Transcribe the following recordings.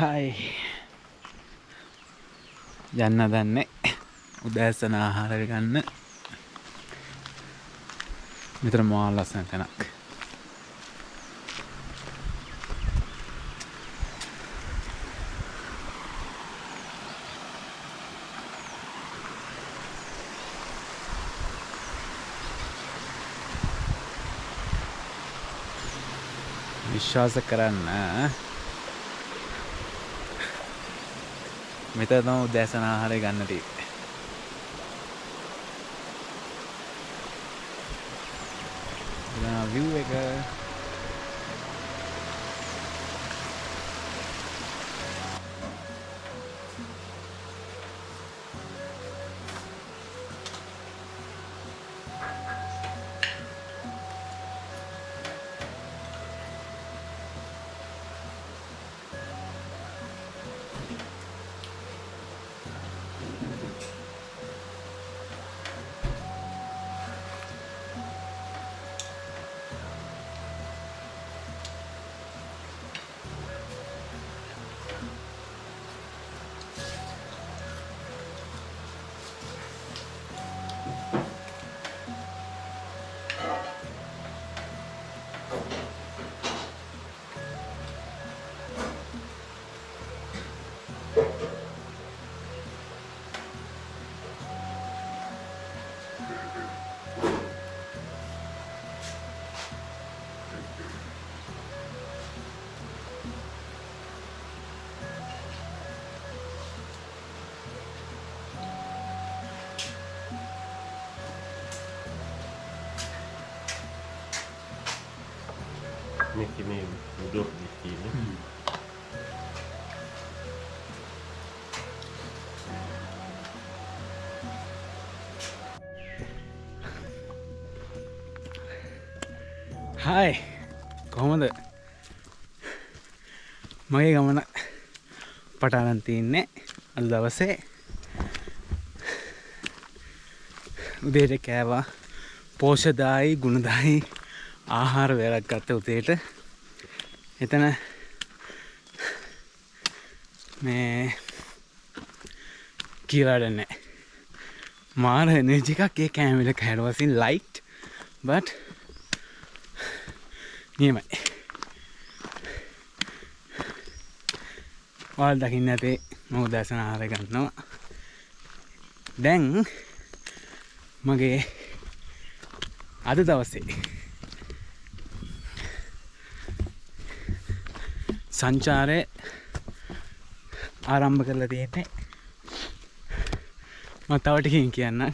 හයි යන්න දන්නේ උදෑසන ආහාර ගන්න මෙතන මහා ලස්සන තැනක්. විශ්වාස කරන්න මෙතන තමයි උදෑසන ආහාරය ගන්න තියෙන්නේ. view එක මේ උඩ තියෙන්නේ. හයි කොහොමද මගේ ගමන පටන් තියන්නේ අද දවසේ උදේට කෑවා පෝෂදායි ගුණදායි ආහාර වේලක් ගත්ත උදේට එතන මේ කියලා දන්නේ මාර එනර්ජි එකක් ඒ කැමරේක හැරවසින් ලයිට් but නියමයි ඔයාලා දකින්න ඇතේ මම උදෑසන ආහාර ගන්නවා දැන් මගේ අද දවසේ සංචාරය ආරම්භ කරලා තියෙන්නේ මම තව ටිකකින් කියන්නම්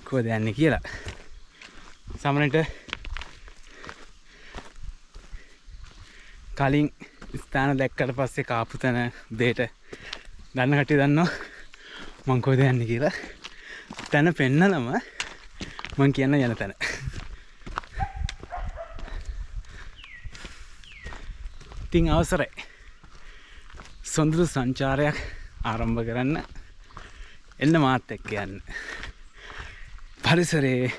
කොහෙද යන්නේ කියලා සමහරවිට කලින් ස්ථාන දැක්කට පස්සේ කාපු තැන දෙයට දන්න කට්ටිය දන්නවා මං කොහෙද යන්නේ කියලා තැන පෙන්නලම මං කියන්න යන තැන ඉතින් අවසරයි සොඳුරු සංචාරයක් ආරම්භ කරන්න එන්න මාත් එක්ක යන්න පරිසරයේ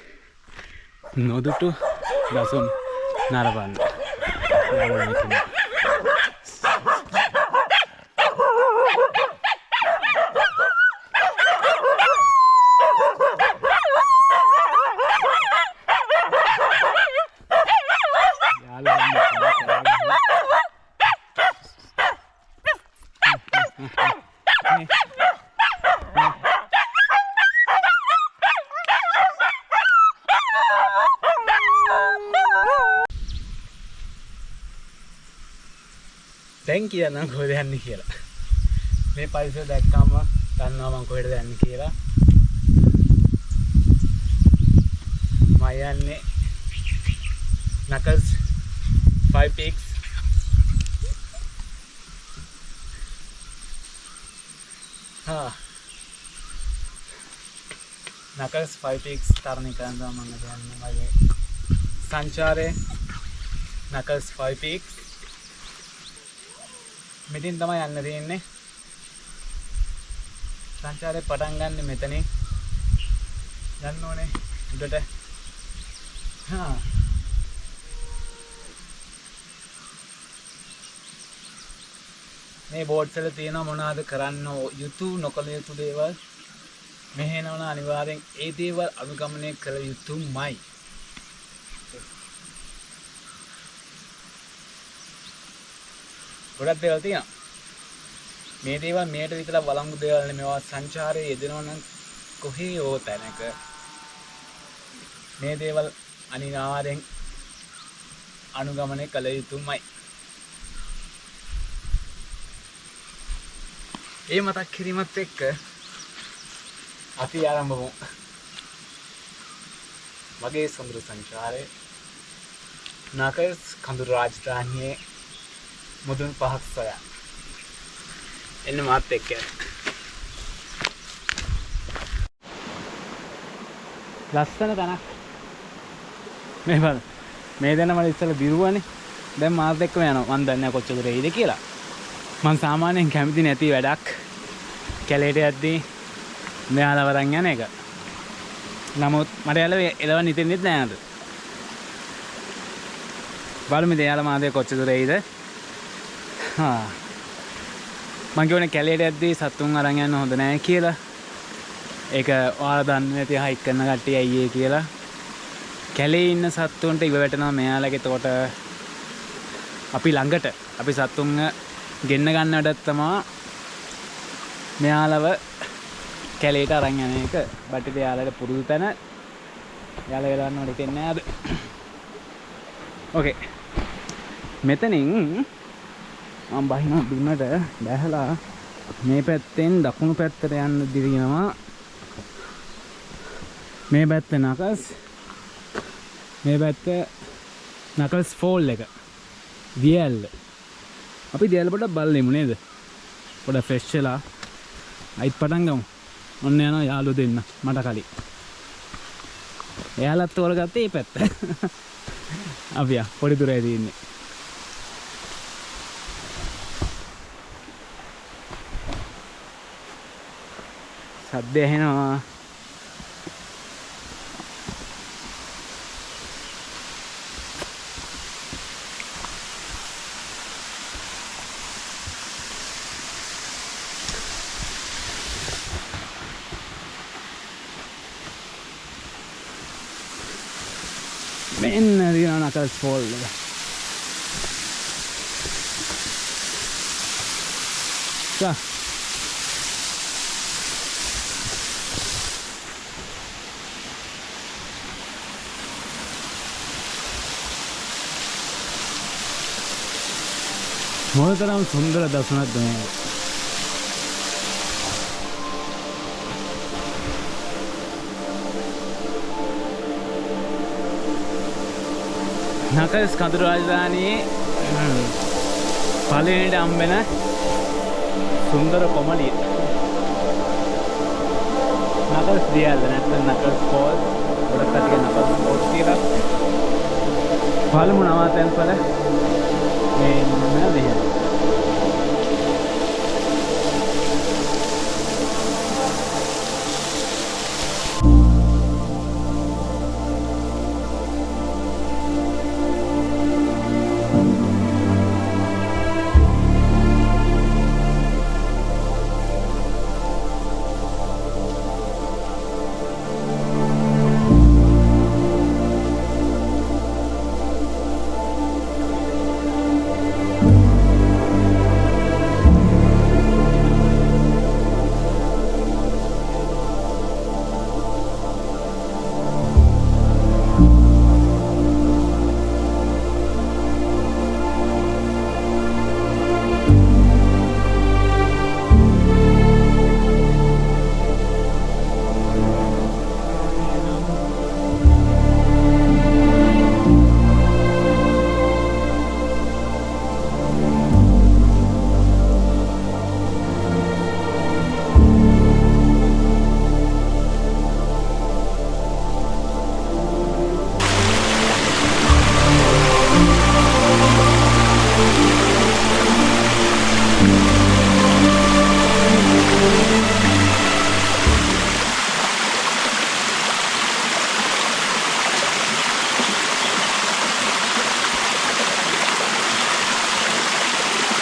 නොදුටු දසුන් නරඹන්න දැන් කියන්නම් කොහෙද යන්නේ කියලා මේ පරිසර දැක්කම දන්නවා මම කොහෙද යන්නේ කියලා මම යන්නේ Knuckles 5 Peaks Knuckles 5 Peaks තරණය කරනවා මම යන්නේ මගේ සංචාරයේ Knuckles 5 Peaks මෙතෙන් තමයි යන්න තියෙන්නේ සංචාරේ පටන් ගන්න මෙතනින් යන්න ඕනේ උඩට මේ බෝඩ්ස් වල තියෙන මොනවද කරන්න යුතු නොකළ යුතු දේවල් මෙහෙනවන අනිවාර්යෙන් ඒ දේවල් අනුගමනය කළ යුතුමයි. ගොඩක් දේවල් තියෙනවා. මේ දේවල් මේට විතරක් වළංගු දේවල් නෙමෙයි. මේවා සංචාරයේ යෙදෙනවා නම් කොහේ හෝ තැනක මේ දේවල් අනිවාර්යෙන් අනුගමනය කළ යුතුමයි. ඒ මතක් කිරීමත් එක්ක අපි ආරම්භ වමු. මගේ සොඳුරු සංචාරය නකල්ස් කඳුරු රාජධානියේ මුදුන් පහක් සොයා. එන්න මාත් එක්ක. ලස්සන තැනක්. මේ බලන්න. මේ දැන මම ඉස්සෙල්ලා දිරුවනේ. දැන් මාත් එක්කම යනවා. මම දන්නේ නැහැ කොච්චර දුර එයිද කියලා. මම සාමාන්‍යයෙන් කැමති නැති වැඩක් කැලේට යද්දී මෙයාලා වරන් යන එක. නමුත් මට එලවන්න හිතෙන්නේ නැහැ නේද? බලමු ඉතින් යාලා මාත් එක්ක කොච්චර දුර එයිද? මං කියවනේ කැලේට යද්දී සතුන් අරන් යන්න හොඳ නැහැ කියලා. ඒක ඔයාලා දන්නේ නැති හයික් කරන කට්ටිය අයියේ කියලා. කැලේ ඉන්න සතුන්ට ඉව වැටෙනවා මෙයාලගේ. එතකොට අපි ළඟට අපි සතුන්ව ගෙන්න ගන්නටත් තමයි මෙයාලව කැලේට අරන් යන එක. බට්ටේ යාලට පුරුදු තැන යාලා වෙලවන්න ඕනේ දෙන්නේ නැහැ අද. ඕකේ. මෙතනින් මම බහිනවා බිමට බැහැලා මේ පැත්තෙන් දකුණු පැත්තට යන්න දිරිනවා. මේ පැත්ත නකල්ස්, මේ පැත්ත නකල්ස් ෆෝල් එක. දියැල්ල. අපි දියැල්ල පොඩ්ඩක් බලමු නේද? පොඩ්ඩක් ෆ්‍රෙෂ් වෙලා අයිත් පටන් ගමු. ඔන්න යනවා යාළුවෝ දෙන්න මට කලින්. එයාලත් තෝරගත්තේ මේ පැත්ත. අපි පොඩි දුරයි තියෙන්නේ. සද්ද ඇහෙනවා. මෙන්න දිනන නකල්ස් ෆෝල් එක. සා මොනතරම් සුන්දර දසුනක්ද මේ. නකල්ස් කඳුරු රාජධානියේ පළවෙනිට හම්බෙන සුන්දර කොමලිය. නකල්ස් දියල්ල නැත්නම් නකල්ස් ෆෝල්ස්. ගොඩක් කටිය නකල්ස් ෆෝල්ස් කියලා. පළමු නවාතැන්පල මේ මොනවද එහෙම?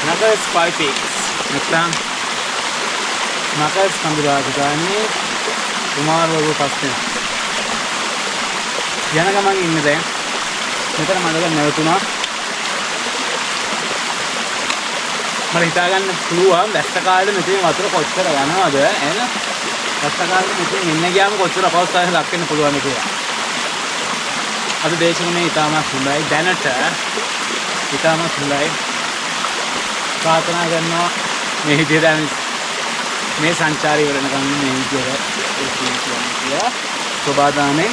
Another Spy Peaks. නැත්නම් නකල්ස් කඳුරාගන්නේ කුමාරවරු පස්සේ යන ගමන් ඉන්නේ දැන් මෙතන මඩක නැවතුණා මට හිතා ගන්න පුළුවන් වැස්ස කාලේ මෙතන වතුර කොච්චර යනවද එහෙනම් වැස්ස කාලේ මෙතන ඉන්න ගියාම කොච්චර අපහසුතාවයක් ලක් වෙන්න පුළුවන්ද කියලා අද දේශනේ ඉතාමත් හොඳයි දැනට ඉතාමත් හොඳයි ප්‍රාර්ථනා කරනවා මේ විදිහට මේ සංචාරය වෙනකම් මේ විදිහට කියලා සෝබාදානේ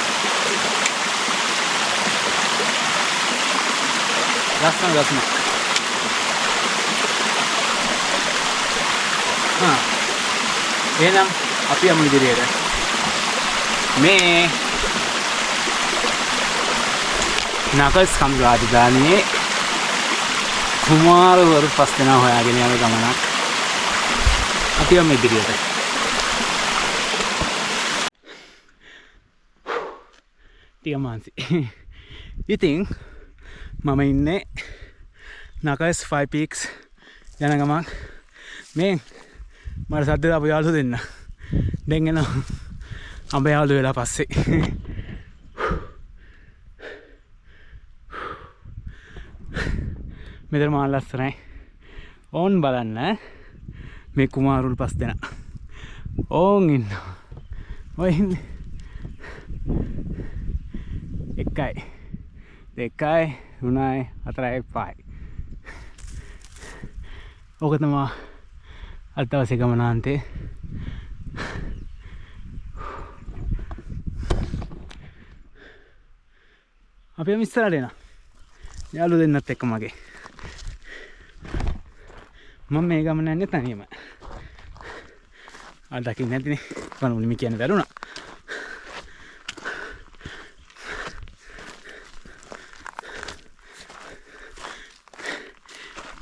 ලස්සන එහෙනම් අපි යමු ඉදිරියට මේ නකල්ස් කඳුරාගන්නේ කුමාරවරු පස් දෙනා හොයාගෙන යන ගමනක් අපි යමු ඉදිරියට ටික මාන්සි ඉතින් මම ඉන්නේ නකල්ස් 5 peaks යන ගමන් මේ මට සද්දේ අපේ යාළුවෝ දෙන්න දැන් එනවා අපේ යාළුවෝ වෙලා පස්සේ මෙතන මාල් ලස්සනයි ඕන් බලන්න මේ කුමාරුල් පස් දෙනා ඕන් ඉන්නවා ඔය ඉන්නේ 1 2 3 4 5 ඕක තමයි අද දවසේ ගමනාන්තේ අපි යමු ඉස්සරහට එනවා යාළුවෝ දෙන්නත් එක්ක මගේ මම මේ ගමන යන්නේ තනියම අර දකින්න නැතිනේ කනුනි මේ කියන්නේ වැරුණා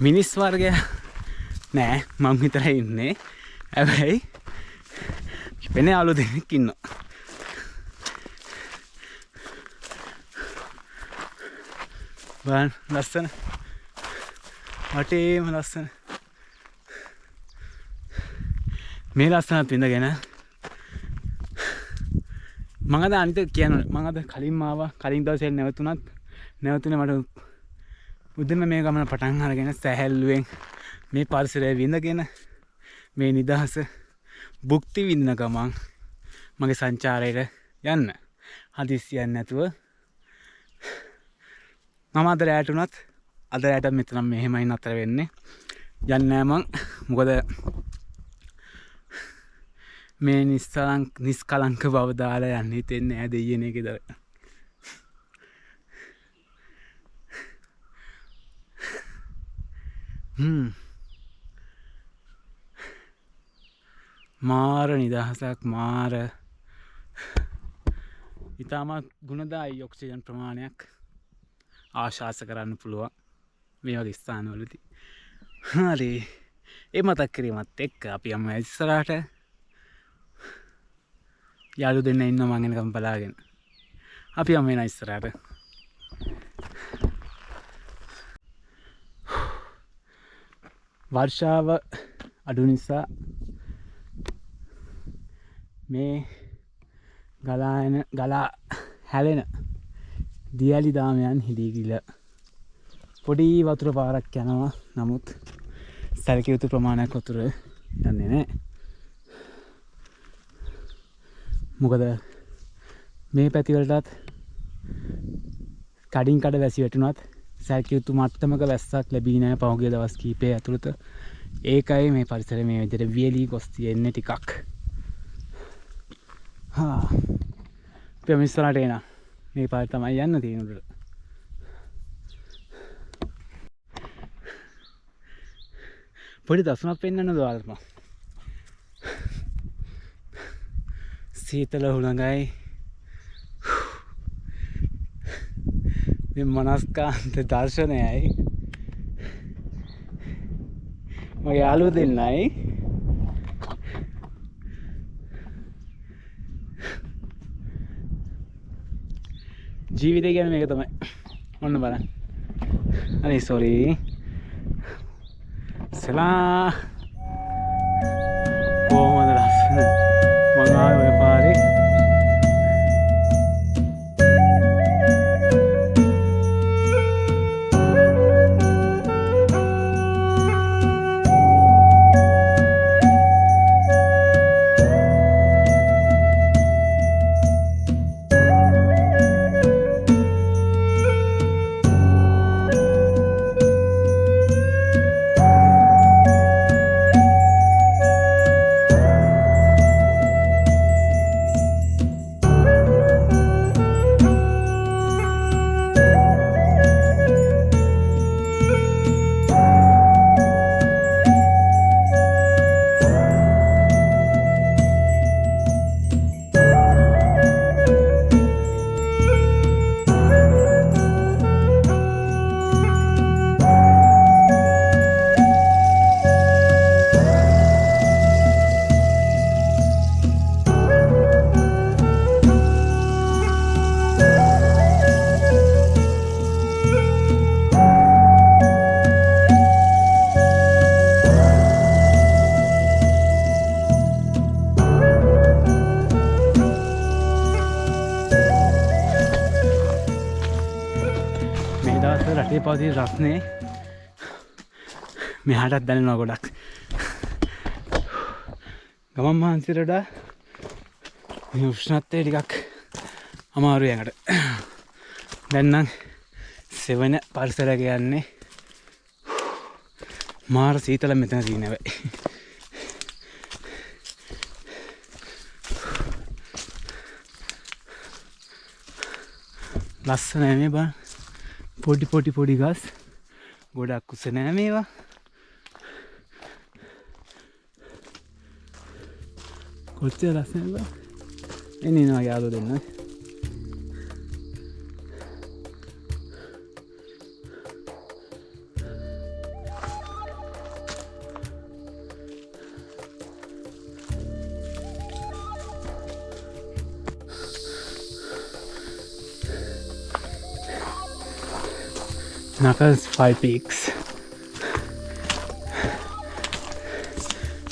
මිනිස් වර්ගය නෑ මම විතරයි ඉන්නේ හැබැයි වෙන යාළුවෝ දෙනෙක් ඉන්නවා බලන්න ලස්සන වටේම ලස්සන මේ ලස්සනත් විඳගෙන මම අද අනිත් කියන්නේ මම අද කලින් ආවා කලින් දවසේ නැවතුනේ මට බුදුම මේ ගමන පටන් අරගෙන සැහැල්ලුවෙන් මේ පරිසරය විඳගෙන මේ නිදහස භුක්ති විඳින ගමන් මගේ සංචාරයට යන්න හදිස්සියක් නැතුව මම අද රැට උනත් අද රැට මෙතන මෙහෙමයි නතර වෙන්නේ යන්නේ නෑ මං මොකද මේ නිස්කලංක බව දාලා යන්න හිතෙන්නේ නෑ දෙයියනේ ගෙදර මාර නිදහසක් මාර ඉතාමත් ගුණදායි ඔක්සිජන් ප්‍රමාණයක් ආශාස කරන්න පුළුවන් මේ වගේ ස්ථානවලදී හරි ඒ මතක් කිරීමත් එක්ක අපි යමු ඉස්සරහට යාළුවෝ දෙන්න ඉන්න මං එනකම් බලාගෙන අපි යමු එන ඉස්සරහට වර්ෂාව අඩු නිසා මේ ගලා හැලෙන දියලි දාමයන් හිදී ගිල පොඩි වතුර පාරක් යනවා නමුත් සැලකිය යුතු ප්‍රමාණයක් වතුර යන්නේ නැහැ මොකද මේ පැතිවලටත් කඩින් කඩ වැසි වැටුණත් සැලකිය යුතු මට්ටමක වැස්සක් ලැබී නැහැ පහුගිය දවස් කිහිපය ඇතුළත ඒකයි මේ පරිසරය මේ විදිහට වියලී ගොස් තියෙන්නේ ටිකක් අපි ඉස්සරහට එනවා මේ පාර තමයි යන්න තියෙන උඩට පොඩි දසුනක් පෙන්වන්නද ඔයාලට මම සීතල හුළඟයි මේ මනස්කාන්ත දර්ශනයයි මගේ යාළුවෝ දෙන්නයි ජීවිතය ගැන මේක තමයි ඔන්න බලන්න අනේ සෝරි සලා මං ආවේ ඔය පාරේ. රටේ පවතින රස්නේ මෙහාටත් දැනෙනවා ගොඩක්. ගමන් මහන්සියට වඩා මේ උෂ්ණත්වය ටිකක් අමාරුයි යකට. දැන් නම් සෙවන පරිසරයක යන්නේ මාර සීතල මෙතන තියෙන හැබැයි. ලස්සනයි මේ බං. පොඩි ගස් ගොඩක් උස නෑ මේවා. කොච්චර ලස්සනද බං. එන්නේ නවා යාළුවෝ දෙන්න. Knuckles 5 Peaks.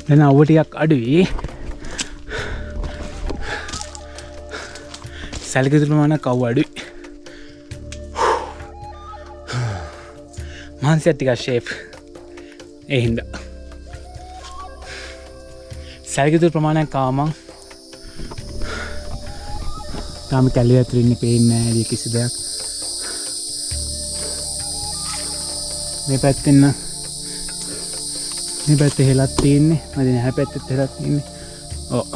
දැන් අවුව ටිකක් අඩුයි. සැලකිලි ප්‍රමාණයක් අවුව අඩුයි. මානසික ටිකක් ෂේප්. ඒ හින්දා. සැලකිලි ප්‍රමාණයක් ආවම තාම කැලිය ඇතුළේ ඉන්නේ පේන්නේ නැහැ කිසි දෙයක්. මේ පැත්තෙන් මේ පැත්තේ හෙලක් තියෙන්නේ. මම දැන් එහා පැත්තෙත් හෙලක් තියෙන්නේ. ඔව්.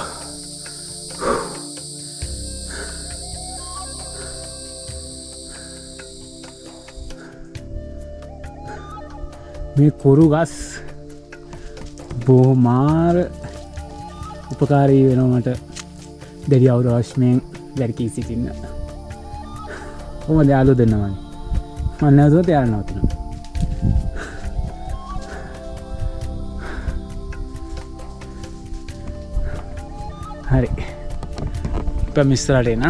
මේ කුරු ගස් බොහොම මාර උපකාරී වෙනවා මට දෙවි අවුරශ්මෙන් වැඩි සිටින්න. කොහොමද යාළුවෝ දෙන්නමයි. මම නැවතුනොත් යාළුවෝ නවතිනවා. හරි පමිස්තරට එන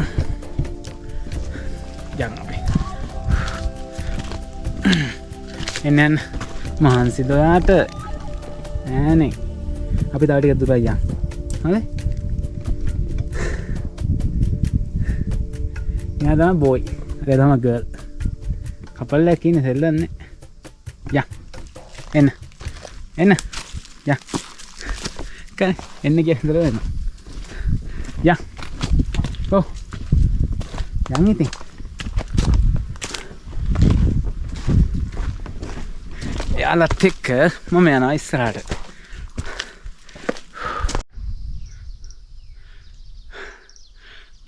යන්න අපි. එන්නන් මහන්සිද ඔයාට ඈනේ අපි තව ටිකක් දුරයි යන්න. හරි එයා තමයි බෝයි එයා තමයි ගර්ල් කපල් එකක් ඉන්නේ සෙල්ලන්නේ. යන්න එන්න යන්න කන එන්න කියන දර වෙනවා. යන්න ඔව් යන්න ඉතින්. එයාලත් එක්ක මම යනවා ඉස්සරහට.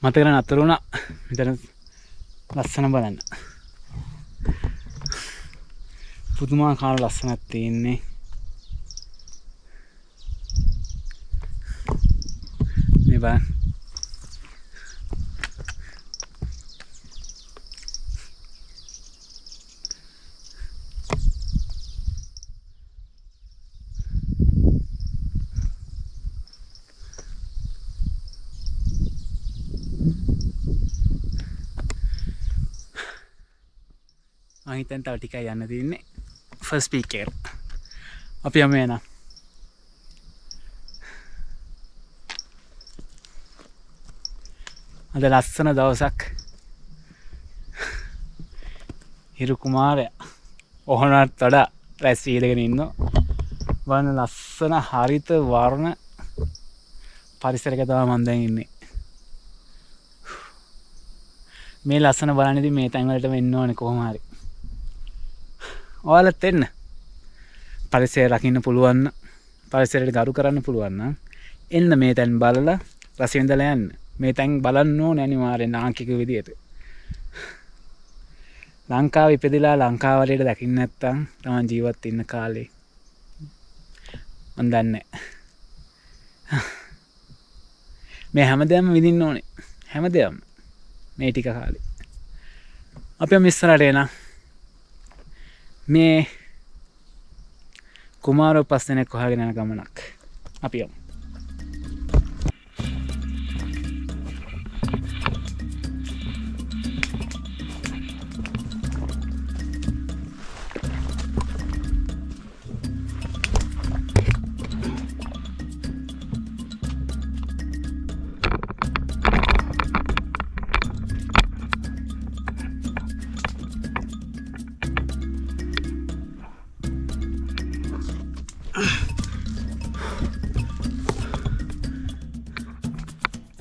මතක නතර වුණා මෙතන ලස්සන බලන්න. පුදුමාකාර ලස්සනක් තියෙන්නේ. මේ බලන්න. හිතන් තව ටිකයි යන්න තියෙන්නේ. ෆස්ට් පීක් එකට අපි යමු එහෙනම්. අද ලස්සන දවසක්. හිරු කුමාරයා ඔහොනට වඩා රැස් වීදගෙන ඉන්නවා. බලන්න ලස්සන හරිත වර්ණ පරිසරයක තමයි මම දැන් ඉන්නේ. මේ ලස්සන බලන්නේදී මේ තැන් වලට වෙන්න ඕනේ කොහොම හරි. ඔයාලත් එන්න. පරිසරය රකින්න පුළුවන් නම් පරිසරයට ගරු කරන්න පුළුවන් නම් එන්න මේ තැන් බලලා රස විඳලා යන්න. මේ තැන් බලන්න ඕනේ අනිවාර්යෙන් ලාංකික විදියට. ලංකාවේ ඉපදිලා ලංකාව වලට දකින්න නැත්තම් තමන් ජීවත් ඉන්න කාලේ මන් දන්නේ මේ හැමදේම විඳින්න ඕනේ. හැමදේම මේ ටික කාලේ. අපි මිස්සරට එන මේ කුමාරෝ පස් දෙනෙක් හොයාගෙන යන ගමනක්. අපි යමු.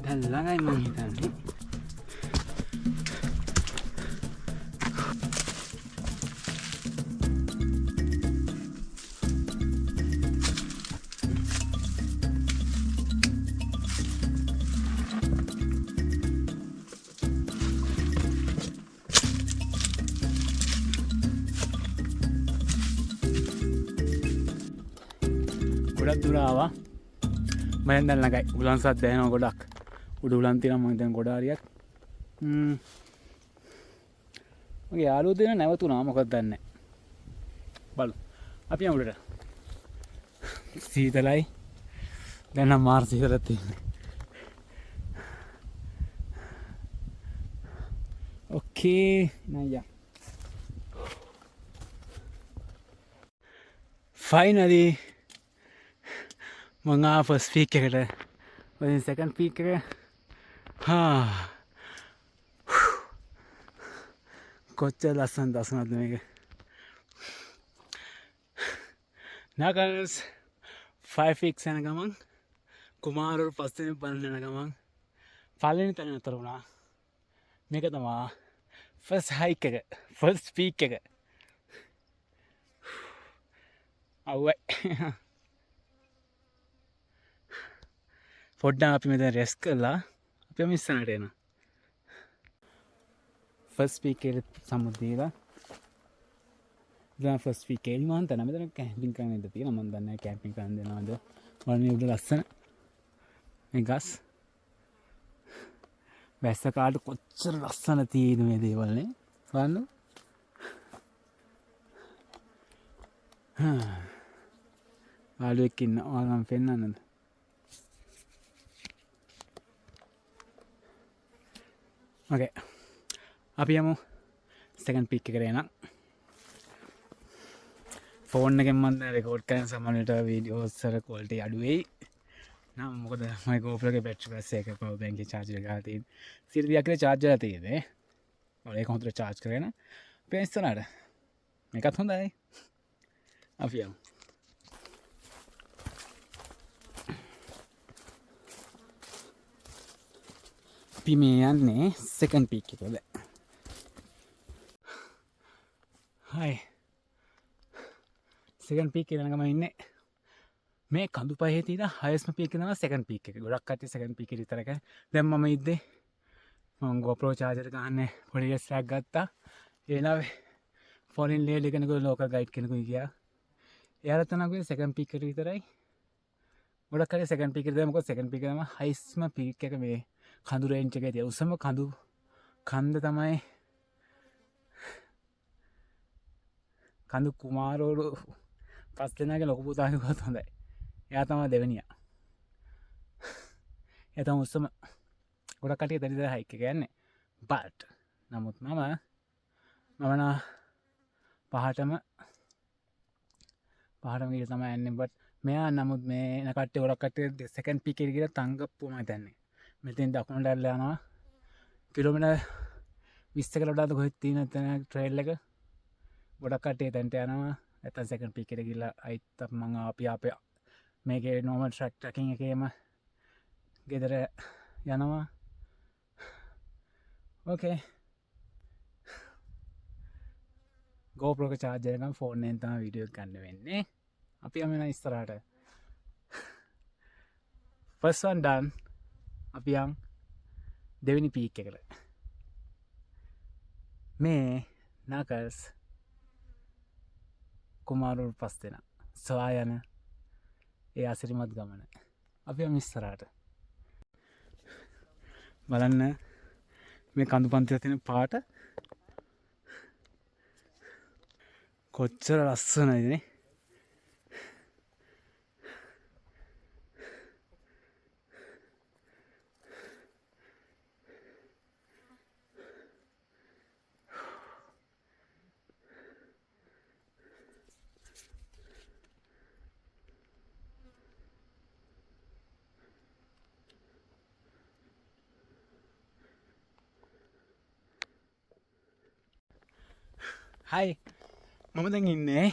දැන් ළඟයි මං හිතන්නේ. ගොඩක් දුර ආවා. මම දැන් ළඟයි. උලන් සද්ද ඇහෙනවා ගොඩක්. උඩ උලන් තියෙනවා මම දැන් ගොඩ හරියක්. මගේ යාළුවෝ දෙන නැවතුණා මොකක්ද දන්නේ නැහැ. බලමු. අපි යමු උඩට. සීතලයි. දැන් නම් මාර්ස් ඉවරත් තියෙන්නේ. ඕකේ නයියා. ෆයිනලි මං ආ ෆස්ට් පීක් එකට. වලින් සෙකන්ඩ් පීක් එක කොච්චර ලස්සන දසනද මේක. නාගල්ස් 5 පීක්ස් යන ගමන් කුමාරවරු පස් දෙනෙක් බලන්න යන ගමන් පළවෙනි තැන නතර වුණා. මේක තමයි ෆස්ට් හයික් එක, ෆස්ට් පීක් එක. අවුයි. පොඩ්ඩක් අපි මෙතන රෙස්ට් කරලා අපි මිස්සනට එනවා. ෆස්ට් පීක් එකට සමුද දීලා දැන් ෆස්ට් පීක් එකේ මම හිතන්නේ මෙතන කැම්පින් කරන්න ඉඳ තියෙනවා. මම දන්නේ නැහැ කැම්පින් කරන්න දෙනවද. වන්නේ උඩ ලස්සන මේ ගස් වැස්ස කාට කොච්චර ලස්සන තියෙන මේ දේවල් නේ. බලන්න. ආලුවෙක් ඉන්න ඕනම් පෙන්නන්නද? ඕකේ. අපි යමු සෙකන්ඩ් පීක් එකට එන. ෆෝන් එකෙන් මම රෙකෝඩ් කරන සමහරවිට වීඩියෝස් වල ක්වොලිටි අඩු වෙයි. නම් මොකද මගේ GoPro එකේ බැටරි බස් එක පවර් බැංක් එකේ චාර්ජර් ගහලා තියෙන. 100ක් විතර චාර්ජ් වෙලා තියෙන්නේ. ඔය ඒක හොඳට චාර්ජ් කරගෙන අපි ඉස්සරහට. මේකත් හොඳයි. අපි යමු. අපි මේ යන්නේ සෙකන්ඩ් පීක් එකට. හයි. සෙකන්ඩ් පීක් එක යන ගමන් ඉන්නේ. මේ කඳු පහේ තියෙන හයස්ම පීක් එක තමයි සෙකන්ඩ් පීක් එක. ගොඩක් කට්ටිය සෙකන්ඩ් පීක් එක විතර කරා. දැන් මම ඉද්දේ මම GoPro charger ගන්න පොඩි රෙස්ට් එකක් ගත්තා. ඒ නාවේ ෆෝරින් ලේඩි කෙනෙකුගේ ලෝකල් ගයිඩ් කෙනෙකුයි ගියා. එයාලා තමයි සෙකන්ඩ් පීක් එක විතරයි. ගොඩක් කට්ටිය සෙකන්ඩ් පීක් එක දැන් මොකද සෙකන්ඩ් පීක් එක තමයි හයිස්ම පීක් එක මේ කඳු රේන්ජ් එකේ තියෙන උසම කඳු කන්ද තමයි කඳු කුමාරවරු පස් දෙනාගේ ලොකු පුතා කිව්වත් හොඳයි. එයා තමයි දෙවෙනියා. එයා තමයි උසම. ගොඩක් කට්ටිය එතන ඉඳලා හයික් එක යන්නේ. but නමුත් මම පහටම ගිහලා තමයි යන්නේ. but මෙයා නමුත් මේ කට්ටිය ගොඩක් කට්ටිය සෙකන්ඩ් පීක් එකට ගිහලා තංගප්පුවම හිටන්නේ. මෙතෙන් දකුණට ඇරලා යනවා. කිලෝමීටර් 20කට වඩාද කොහෙද තියෙන තැන ට්‍රේල් එක ගොඩක් කට්ටිය තැන්ට යනවා නැත්නම් සෙකන්ඩ් පීක් එකට ගිහලා අයිත් මම අපි අපේ මේකේ නෝමල් ට්‍රැකින් එකේම ගෙදර යනවා ඕකේ GoPro එක charge එකෙන් ෆෝන් එකෙන් තමයි වීඩියෝ එක ගන්න වෙන්නේ අපි යමු එහෙනම් ඉස්සරහට first one done අපි යන් දෙවෙනි පීක් එකට මේ නකල්ස් කුමාරුල් පස් දෙනා සොයා යන ඒ අසිරිමත් ගමන අපි යමු ඉස්සරහට බලන්න මේ කඳු පන්තිල තියෙන පාට කොච්චර ලස්සනයිද නේ හයි මම දැන් ඉන්නේ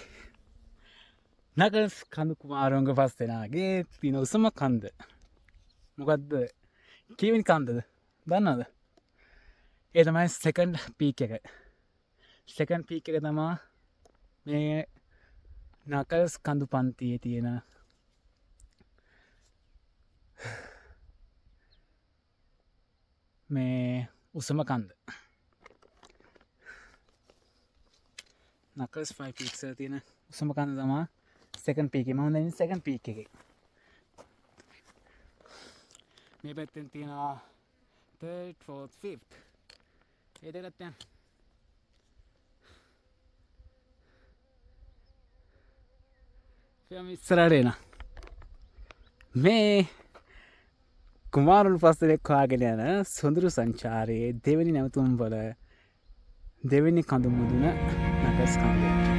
නකල්ස් කඳු කුමාරවරුන්ග පස් දෙනාගේ තියෙන උසම කන්ද මොකක්ද කීවෙනි කන්දද දන්නවද ඒ තමයි සෙකන්ඩ් පීක් එක සෙකන්ඩ් පීක් එක තමා මේ නකල්ස් කඳු පන්තියේ තියෙන මේ උසම කන්ද නකල්ස් 5 පීක්ස් වල තියෙන උසම කන්ද තමයි සෙකන්ඩ් පීක් එක. මම දැන් සෙකන්ඩ් පීක් එකේ. මේ පැත්තෙන් තියෙනවා 3rd 4th 5th. ඒ දෙකත් යන. ෆියම් ඉස්සරහට එන. මේ කුමාරුල් පස්තරේ කාගෙන යන සොඳුරු සංචාරයේ දෙවෙනි නැවතුම් වල දෙවෙනි කඳු මුදුන නකල්ස් කඳු.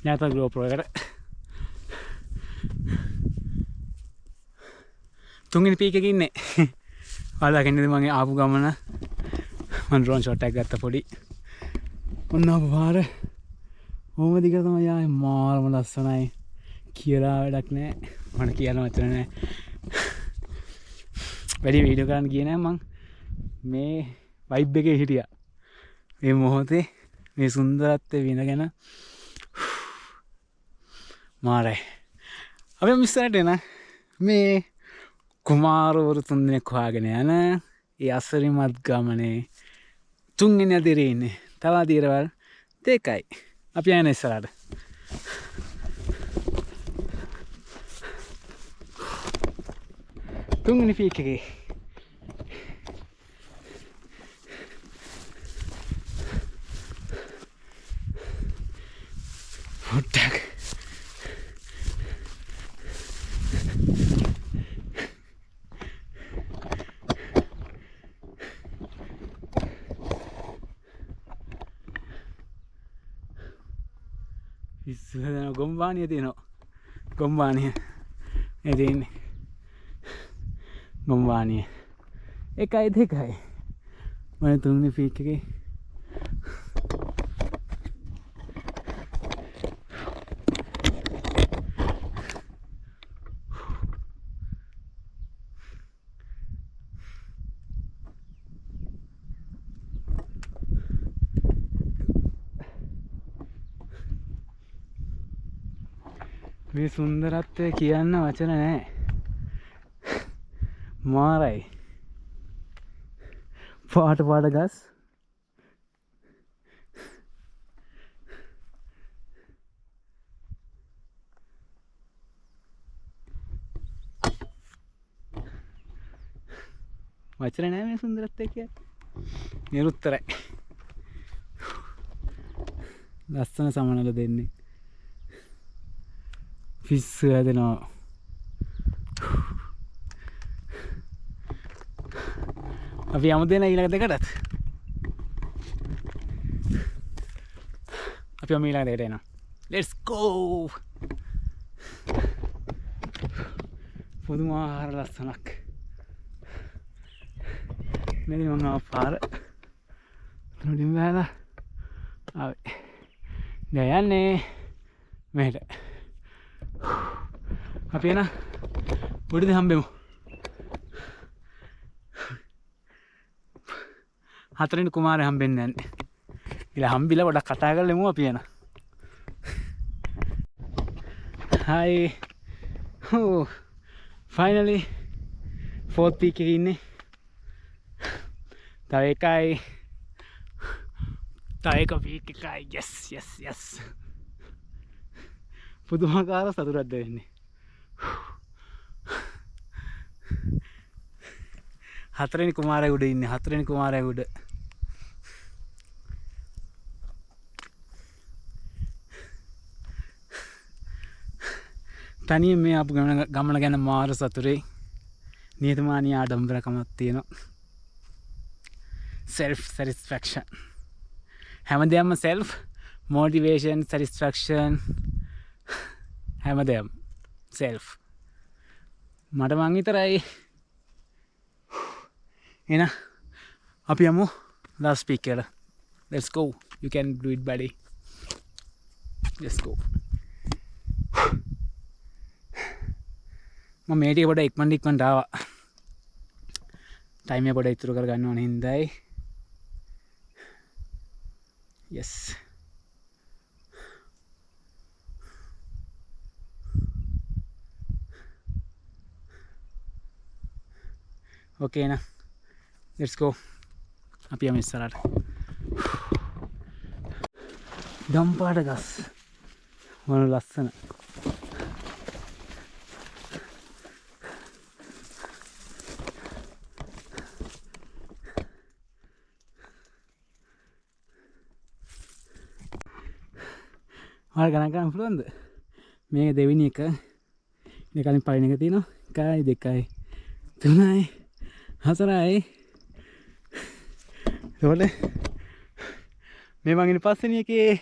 නැවත GoPro එකට. තුන්වෙනි පීක් එකේ ඉන්නේ. ඔයාලා දකින්නද මම ආපු ගමන මම ඩ්‍රෝන් ෂොට් එකක් ගත්ත පොඩි. ඔන්න ආපු පාර. ඕම දිග තමයි ආයේ මාරම ලස්සනයි. කියලා වැඩක් නැහැ. මට කියන්න වචන නැහැ. වැඩි වීඩියෝ කරන්න ගියේ නැහැ මං. මේ වයිබ් එකේ හිටියා. මේ මොහොතේ මේ සුන්දරත්වය විඳගෙන මාරයි. අපි මිස්සරට එන මේ කුමාරවරු තුන්දෙනෙක් හොයාගෙන යන ඒ අසරිමත් ගමනේ තුන්වෙනි අදිරේ ඉන්නේ. තව අදිරවල් දෙකයි. අපි යන ඉස්සරහට. තුන්වෙනි පීක් එකේ පොඩ්ඩක් ඉස්සරහ ගොම්බානිය තියෙනවා. ගොම්බානිය ඒ තියෙන්නේ ගොම්බානිය 1යි 2යි මම තුන්වෙනි පීක් එකේ මේ සුන්දරත්වය කියන්න වචන නැහැ. මාරයි. පාට ගස්. වචන නැහැ මේ සුන්දරත්වය කියන්නේ. නිරුත්තරයි. ලස්සන සමනල දෙන්නේ. පිස්සු හැදෙනවා. අපි යමු දෙන ඊළඟ දෙකටත්. අපි යමු ඊළඟ දෙකට එනවා. Let's go. පුදුමාකාර ලස්සනක්. මෙන්න මම ආපාර. තුනින් බෑලා. ආවේ. දැන් යන්නේ මෙහෙට. අපි එන පොඩිද හම්බෙමු. හතරෙනි කුමාරය හම්බෙන්නේ නැහැ. ඉතින් හම්බිලා පොඩක් කතා කරලමු අපි එන. Hi. Oh. Finally fourth peak එකේ ඉන්නේ. තව එකයි. තව එක peak එකයි. Yes. පුදුමාකාර සතුටක් දෙන්නේ. හතරෙනි කුමාරය උඩ ඉන්නේ. හතරෙනි කුමාරය උඩ. තනියෙන් මේ ආපු ගමන ගැන මාර සතුටේ. නියතමානී ආඩම්බරකමක් තියෙනවා. self satisfaction. හැමදේම self motivation satisfaction හැමදේම self. මට මං විතරයි. එන අපි යමු last peak එකට. Let's go. You can do it buddy. Let's go. මම මේ ටික පොඩ ඉක්මනට ආවා. ටයිම් එක පොඩ ඉතුරු කර ගන්න ඕන හින්දායි. Yes. Okay na. Let's go. අපි යමු ඉස්සරහට. ගම්පාට ගස්. මොන ලස්සන. ඔයාලා ගණන් ගන්න පුළුවන්ද? මේක දෙවෙනි එක. ඉතින් කලින් පළවෙනි එක තියෙනවා. 1යි 2යි 3යි 4යි. ඒවල මේ මං ඉන්නේ පස්වෙනි එකේ.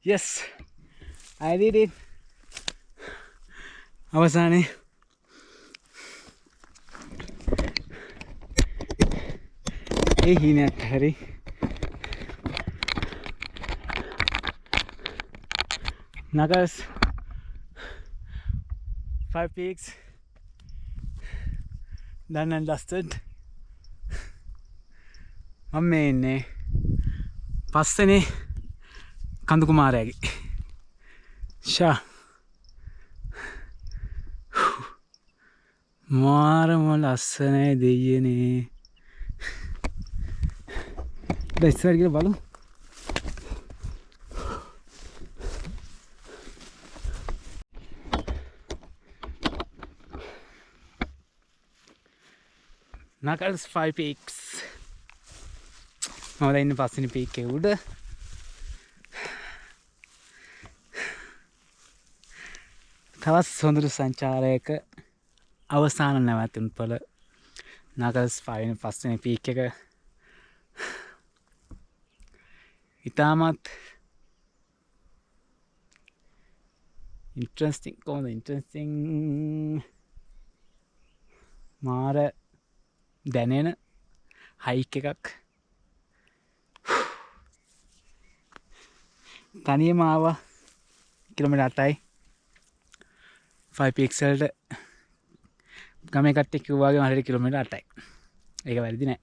Yes. I did it. අවසානයේ ඒ හීනයක් හරි Knuckles 5 peaks done and dusted. මම මේ ඉන්නේ පස්සනේ කඳු කුමාරයාගේ ෂා මාරම ලස්සනයි දෙයියනේ. දැන් ඉස්සරහ ගිහලා බලමු. Knuckles 5 peaks. මම දැන් ඉන්නේ පස්වෙනි පීක් එකේ උඩ. තවත් සොඳුරු සංචාරයක අවසාන නැවතුම් පළ Knuckles 5 පස්වෙනි පීක් එක. ඉතාමත් ඉන්ට්‍රස්ටිං මාර දැනෙන හයික් එකක්. තනියම ආවා කිලෝමීටර් 8යි 5 පික්සල්ට ගමේ කට්ටිය කිව්වා වගේ මට කිලෝමීටර් 8යි. ඒක වැරදි නෑ.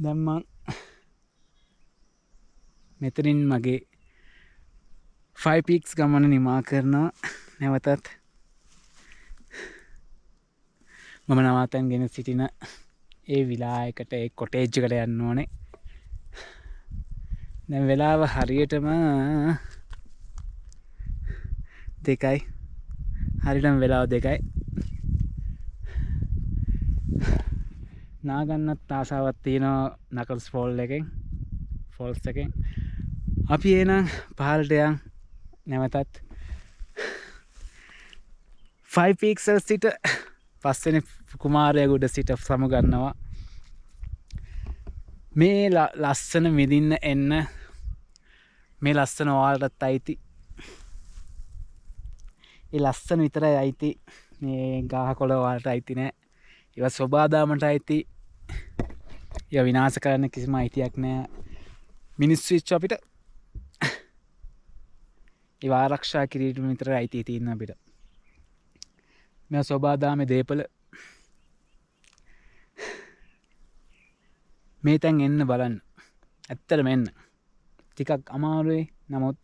දැන් මං මෙතනින් මගේ 5 peaks ගමන නිමා කරනවා. නැවතත් මම නවාතැන්ගෙන සිටින ඒ විලායකට ඒ කොටේජ් එකට යන්න ඕනේ. දැන් වෙලාව හරියටම 2යි. හරියටම වෙලාව 2යි. නාගන්නත් ආසාවක් තියෙනවා Knuckles Falls එකෙන්. අපි එනම් පහළට යන් නැවතත් 5 peaks සිට පස්වෙනි කුමාරයාගේ උඩ සිට සමුගන්නවා. මේ ලස්සන මිදින්න එන්න මේ ලස්සන ඔයාලටත් අයිති. ඒ ලස්සන විතරයි අයිති. මේ ගහකොළ ඔයාලට අයිති නෑ. ඒවා සොබාදාමට අයිති. ඒවා විනාශ කරන්න කිසිම අයිතියක් නෑ. මිනිස්සු වෙච්ච අපිට ඒවා ආරක්ෂා කිරීම විතරයි අයිතිය තියෙන අපිට. මේ සොබාදාමේ දේපල මේ තැන් එන්න බලන්න. ඇත්තටම එන්න. ටිකක් අමාරුයි. නමුත්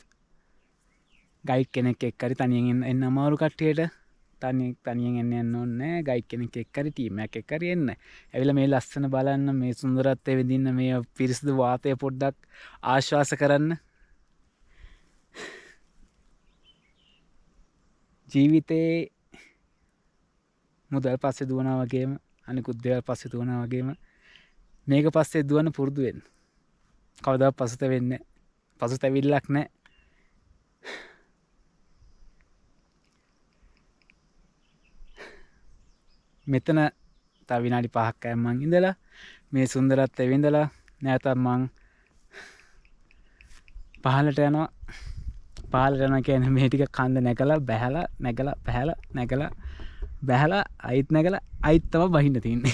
ගයිඩ් කෙනෙක් එක්ක හරි තනියෙන් එන්න අමාරු කට්ටියට තනියෙන් එන්න ඕනේ නැහැ. ගයිඩ් කෙනෙක් එක්ක හරි ටීම් එකක් එක්ක හරි එන්න. ඇවිල්ලා මේ ලස්සන බලන්න, මේ සුන්දරත්වය විඳින්න, මේ පිරිසිදු වාතය පොඩ්ඩක් ආශ්වාස කරන්න. ජීවිතේ මුදල් පස්සේ දුවනවා වගේම අනිකුත් දේවල් පස්සේ දුවනවා වගේම මේක පස්සේ දුවන්න පුරුදු වෙන්න. කවදාවත් පසුතැවෙන්නේ නැහැ. පසුතැවිල්ලක් නැහැ. මෙතන තව විනාඩි 5ක් මං ඉඳලා මේ සුන්දරත්වය විඳලා නැවතත් මං පහළට යනවා. පහළට යනවා කියන්නේ මේ ටික කන්ද නැගලා බැහැලා නැගලා බැහැලා නැගලා බැහැලා අයිත් නැගලා අයිත් තමයි බහින්න තියෙන්නේ.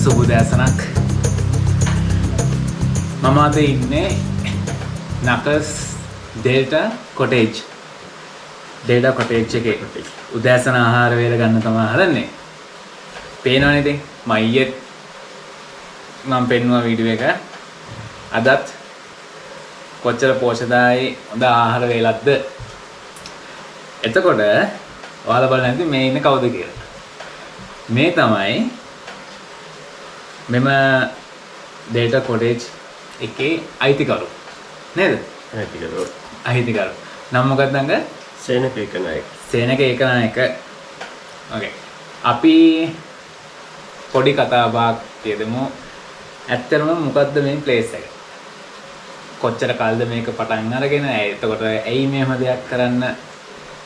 සුබදෑසනක්. මම අද ඉන්නේ නකස් ඩෙල්ටා කොටේජ්. ඩෙල්ටා කොටේජ් එකේ උදෑසන ආහාර වේල ගන්න තමයි හදන්නේ. පේනවනේ ඉතින් මම ඊයේත් මම පෙන්නුවා වීඩියෝ එක. අදත් කොච්චර පෝෂදායී හොඳ ආහාර වේලක්ද. එතකොට ඔයාලා බලන්න ඇති මේ ඉන්නේ කවුද කියලා. මේ තමයි මෙම ඩෙල්ටා කොටේජ් එකේ අයිතිකරු නේද? අයිතිකරු. නම් මොකක්ද නංග? සේනක ඒකනායක. සේනක ඒකනායක. ඕකේ. අපි පොඩි කතා බහක් කියදමු. ඇත්තටම මොකද්ද මේ ප්ලේස් එක? කොච්චර කාලද මේක පටන් අරගෙන එතකොට ඇයි මෙහෙම දෙයක් කරන්න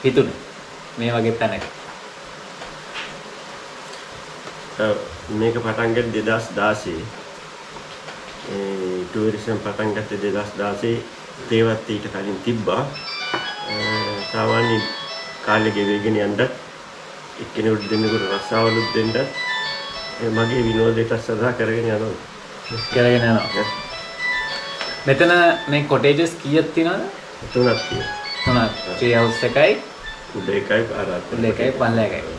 හිතුනේ? මේ වගේ තැනක. මේක පටන් ගත්තේ 2016. ටූරිසම් පටන් ගත්තේ 2016. තේවත් ඊට කලින් තිබ්බා. සාමාන්‍ය කාලේ ගෙවිගෙන යන්නත් එක්කෙනෙකුට දෙන්නෙකුට රස්සාවලුත් දෙන්නත් මගේ විනෝදයට සදා කරගෙන යනවා. මෙතන මේ කොටේජස් කීයක් තියෙනවද? තුනක් තියෙනවා. තුනක්. ට්‍රී හවුස් එකයි, උඩ එකයි, පාරක් එකයි, පල්ල එකයි.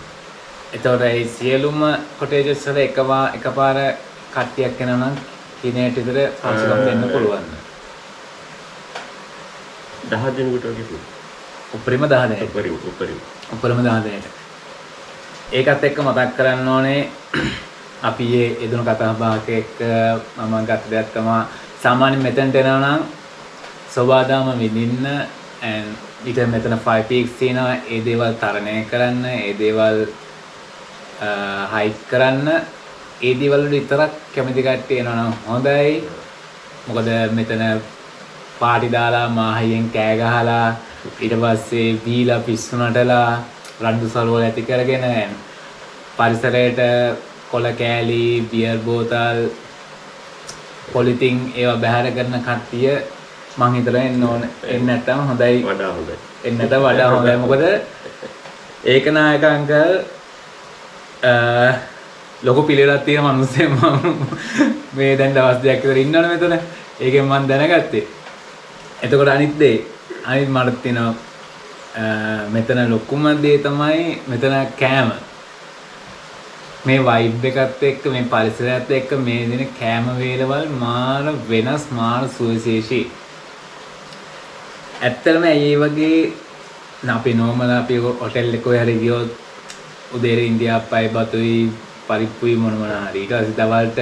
එතකොට මේ සියලුම කොටේජස් වල එකපාර කට්ටියක් එනවා නම් කිනේට විතර පහසුකම් දෙන්න පුළුවන්. 10 දෙනෙකුට වගේ පුළුවන්. උපරිම 10 දෙනෙක්. උපරිම 10 දෙනෙක්. ඒකත් එක්ක මතක් කරන්න ඕනේ අපි මේ එදුණු කතා බහක එක්ක මම ගත්ත දෙයක් තමයි සාමාන්‍යයෙන් මෙතනට එනවා නම් සෝබාදාම විඳින්න ඊට මෙතන 5 peaks තියෙනවා. ඒ දේවල් තරණය කරන්න, ඒ දේවල් හයික් කරන්න, ඒ දේවල් වල විතරක් කැමති කට්ටිය එනවා නම් හොඳයි. මොකද මෙතන පාටි දාලා මාහයෙන් කෑ ගහලා ඊට පස්සේ බීලා පිස්සු නටලා රණ්ඩු සරුවල ඇති කරගෙන පරිසරයට කොළ කෑලි, බියර් බෝතල්, පොලිතින් ඒවා බැහැර කරන කට්ටිය මං හිතලා එන්න ඕනේ. එන්න නැත්තම් හොඳයි. වඩා හොඳයි. එන්නට වඩා හොඳයි. මොකද ඒකනායක අංකල් ලොකු පිළිවෙලක් තියෙන මිනිස්සෙක් මේ දැන් දවස් දෙකක් විතර ඉන්නවනේ මෙතන. ඒකෙන් මම දැනගත්තේ. එතකොට අනිත් මට තියෙනවා මෙතන ලොකුම දේ තමයි මෙතන කෑම. මේ වයිබ් එකත් එක්ක මේ පරිසරයත් එක්ක මේ දින කෑම වේලවල් මාර වෙනස්, මාර සුවිශේෂී. ඇත්තටම ඒ වගේ අපි නෝමල අපි හොටෙල් එකක හරි ගියොත් උදේට ඉන්දියාප්පයි බතුයි පරිප්පුයි මොන හරි ඊට පස්සේ දවල්ට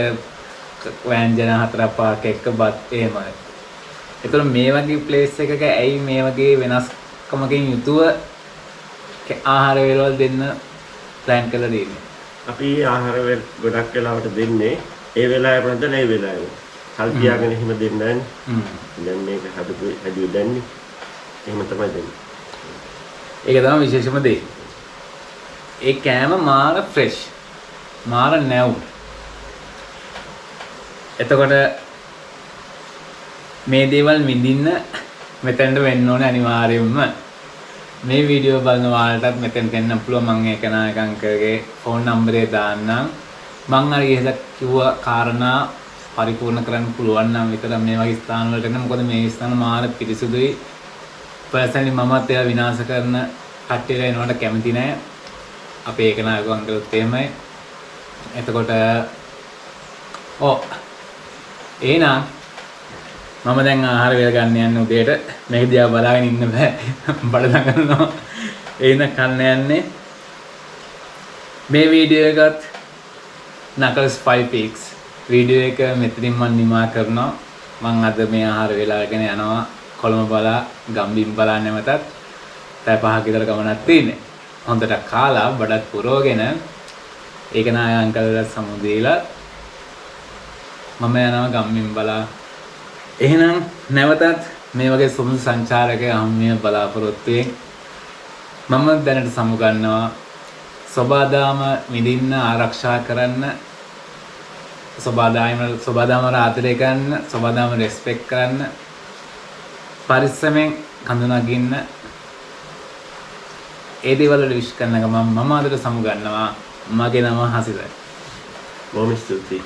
වෑංජන 4-5ක් එක්ක බත් එහෙමයි. ඒතකොට මේ වගේ ප්ලේස් එකක ඇයි මේ වගේ වෙනස්කමකින් යුතුව ආහාර වේලවල් දෙන්න ප්ලෑන් කරලා දෙන්නේ? අපි ආහාර වේල ගොඩක් වෙලාවට දෙන්නේ ඒ වෙලාවෙම නැත්නම් ඒ වෙලාවෙම. කල් කියාගෙන එහෙම දෙන්නේ නැහැ. දැන් මේක හදුවේ දැන්නේ. එහෙම තමයි දෙන්නේ. ඒක තමයි විශේෂම දේ. ඒ කෑම මාර ෆ්‍රෙෂ්. මාර නැවුම්. එතකොට මේ දේවල් විඳින්න මෙතෙන්ට වෙන්න ඕනේ අනිවාර්යයෙන්ම. මේ වීඩියෝ බලන ඔයාලටත් මෙතෙන්ට එන්න පුළුවන්. මම ඒකනායක අංකල්ගේ ෆෝන් නම්බරේ දාන්නම්. මම අර ඉහළ කිව්ව කාරණා පරිපූර්ණ කරන්න පුළුවන් නම් විතර මේ වගේ ස්ථාන වලට එන්න. මොකද මේ ස්ථාන මාර පිරිසුදුයි. පර්සනලි මමත් ඒවා විනාශ කරන කට්ටියට එනවට කැමති නැහැ. අපේ ඒකනායක අංකල්ත් එහෙමයි. එතකොට එහෙනම් මම දැන් ආහාර වේල ගන්න යන්නේ උදේට. මේක දිහා බලාගෙන ඉන්න බෑ. බඩ දඟලනවා. එහෙනම් කන්න යන්නේ. මේ වීඩියෝ එකත් නකල්ස් 5 peaks වීඩියෝ එක මෙතනින් මම නිමා කරනවා. මම අද මේ ආහාර වේලාගෙන යනවා කොළඹ බලා ගම්බිම් බලා නැවතත් පැය 5ක විතර ගමනක් තියෙන්නේ. හොඳට කාලා බඩත් පුරවගෙන ඒක නාය අංකල්ලා සමු දීලා මම යනවා ගම්බිම් බලා. එහෙනම් නැවතත් මේ වගේ සුමුදු සංචාරකය හම්මිය බලාපොරොත්තු වෙමින් මම දැනට සමු ගන්නවා. සෝබාදාම විඳින්න, ආරක්ෂා කරන්න, සෝබාදාම ආදරය කරන්න, සෝබාදාම රෙස්පෙක්ට් කරන්න, පරිස්සමෙන් හඳුනාගන්න. ඒ දේවල් වල විශ් කරන ගමන් මම අදට සමු ගන්නවා. මගේ නම හසිත. බොහොම ස්තුතියි.